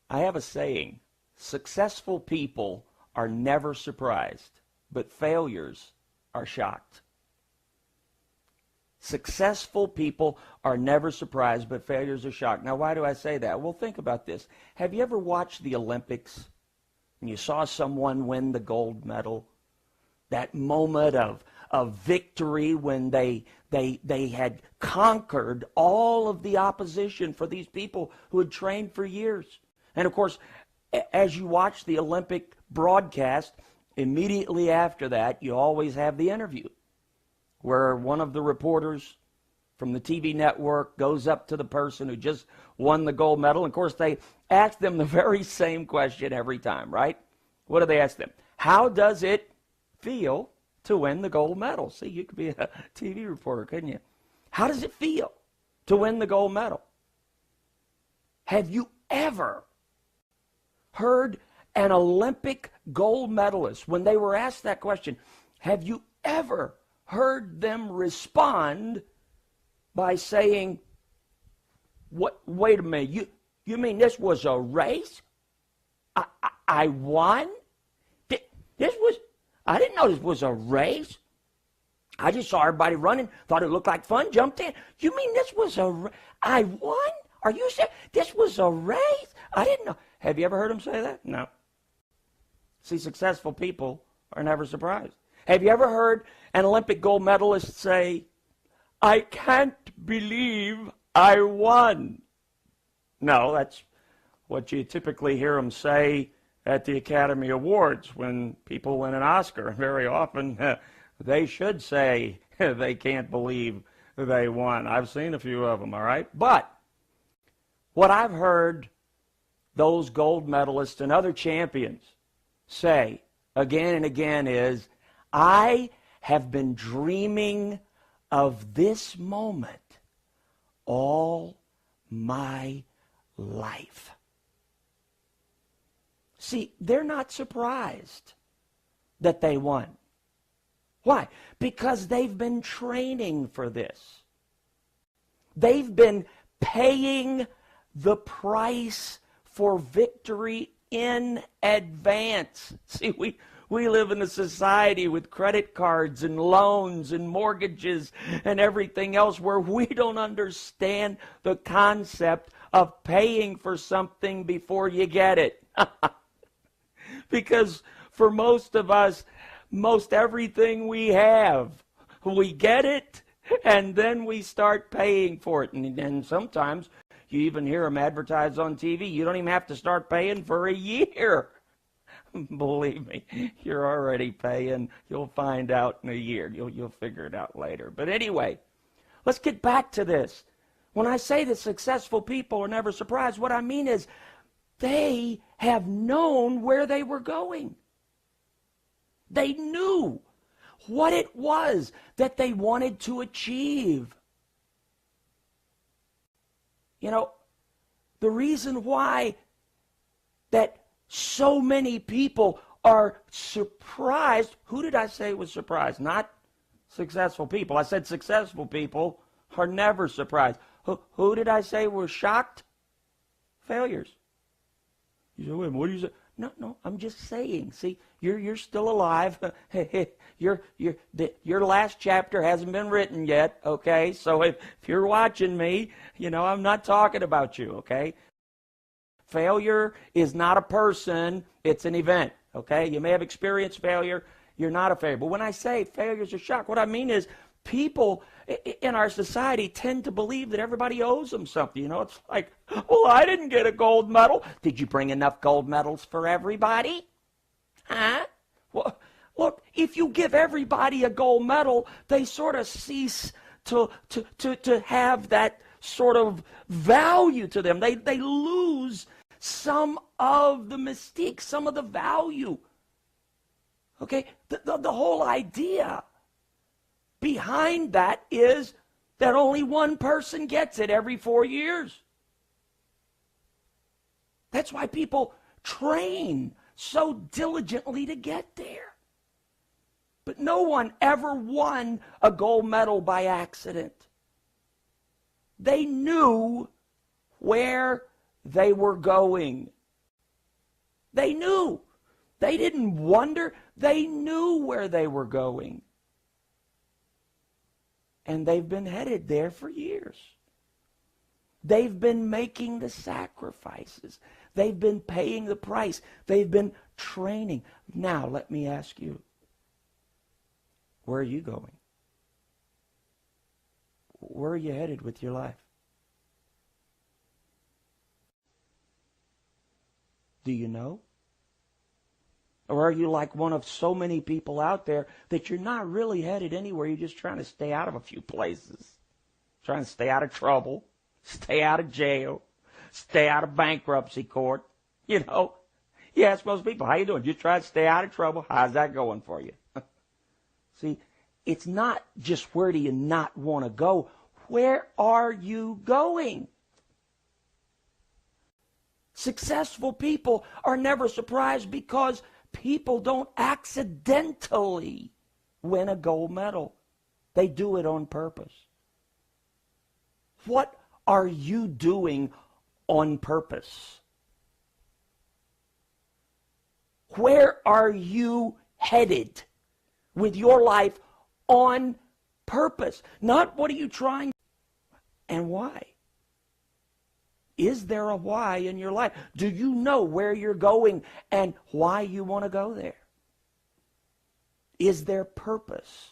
I have a saying, successful people are never surprised, but failures are shocked. Successful people are never surprised, but failures are shocked. Now, why do I say that? Well, think about this. Have you ever watched the Olympics and you saw someone win the gold medal? That moment of victory when they had conquered all of the opposition for these people who had trained for years. And of course, as you watch the Olympic broadcast, immediately after that, you always have the interview where one of the reporters from the TV network goes up to the person who just won the gold medal. And of course, they ask them the very same question every time, right? What do they ask them? How does it feel to win the gold medal? See, you could be a TV reporter, couldn't you? How does it feel to win the gold medal? Have you ever heard an Olympic gold medalist, when they were asked that question, have you ever heard them respond by saying, "What? Wait a minute, you mean this was a race? I won? I didn't know this was a race. I just saw everybody running, thought it looked like fun, jumped in. You mean this was I won? Are you saying this was a race? I didn't know." Have you ever heard them say that? No. See, successful people are never surprised. Have you ever heard an Olympic gold medalist say, "I can't believe I won"? No, that's what you typically hear them say at the Academy Awards when people win an Oscar. Very often they should say they can't believe they won. I've seen a few of them, all right? But what I've heard those gold medalists and other champions say again and again is, "I have been dreaming of this moment all my life." See, they're not surprised that they won. Why? Because they've been training for this. They've been paying the price for victory in advance. See, we live in a society with credit cards and loans and mortgages and everything else where we don't understand the concept of paying for something before you get it. Because for most of us, most everything we have, we get it and then we start paying for it. And sometimes you even hear them advertised on TV. You don't even have to start paying for a year. Believe me, you're already paying. You'll find out in a year. You'll figure it out later. But anyway, let's get back to this. When I say that successful people are never surprised, what I mean is they have known where they were going. They knew what it was that they wanted to achieve. You know, the reason why that so many people are surprised, who did I say was surprised? Not successful people. I said successful people are never surprised. Who did I say were shocked? Failures. You say, "Wait, what do you say?" No, I'm just saying. See, you're still alive. Your last chapter hasn't been written yet, okay? So if you're watching me, I'm not talking about you, okay? Failure is not a person, it's an event, okay? You may have experienced failure, you're not a failure. But when I say failures are shock, what I mean is people in our society tend to believe that everybody owes them something. It's like, "Well, I didn't get a gold medal." Did you bring enough gold medals for everybody? Huh? Well, look, if you give everybody a gold medal, they sort of cease to have that sort of value to them. They lose some of the mystique, some of the value. Okay? The whole idea behind that is that only one person gets it every 4 years. That's why people train so diligently to get there. But no one ever won a gold medal by accident. They knew where they were going. They knew. They didn't wonder. They knew where they were going. And they've been headed there for years. They've been making the sacrifices. They've been paying the price. They've been training. Now, let me ask you, where are you going? Where are you headed with your life? Do you know? Or are you like one of so many people out there that you're not really headed anywhere? You're just trying to stay out of a few places. Trying to stay out of trouble. Stay out of jail. Stay out of bankruptcy court. You know, you ask most people, how you doing? Just try to stay out of trouble. How's that going for you? See, it's not just where do you not want to go. Where are you going? Successful people are never surprised because people don't accidentally win a gold medal. They do it on purpose. What are you doing on purpose? Where are you headed with your life on purpose? Not what are you trying and why? Is there a why in your life? Do you know where you're going and why you want to go there? Is there purpose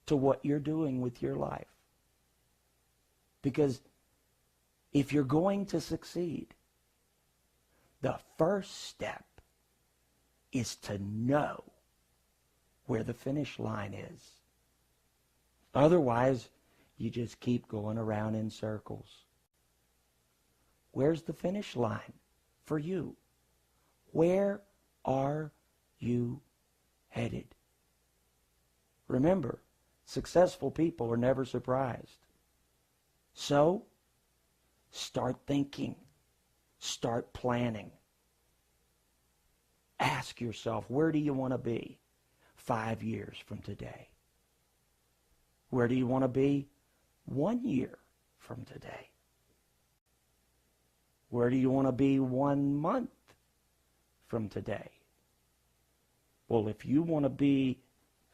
to what you're doing with your life? Because if you're going to succeed, the first step is to know where the finish line is. Otherwise, you just keep going around in circles. Where's the finish line for you? Where are you headed? Remember, successful people are never surprised. So, start thinking. Start planning. Ask yourself, where do you want to be 5 years from today? Where do you want to be 1 year from today? Where do you want to be 1 month from today? Well, if you want to be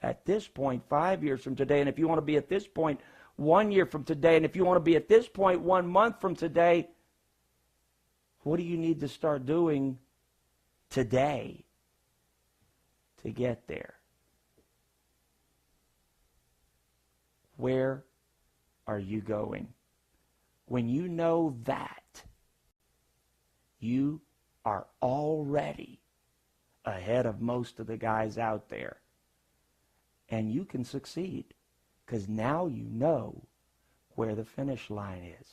at this point 5 years from today, and if you want to be at this point 1 year from today, and if you want to be at this point 1 month from today, what do you need to start doing today to get there? Where are you going? When you know that, you are already ahead of most of the guys out there. And you can succeed because now you know where the finish line is.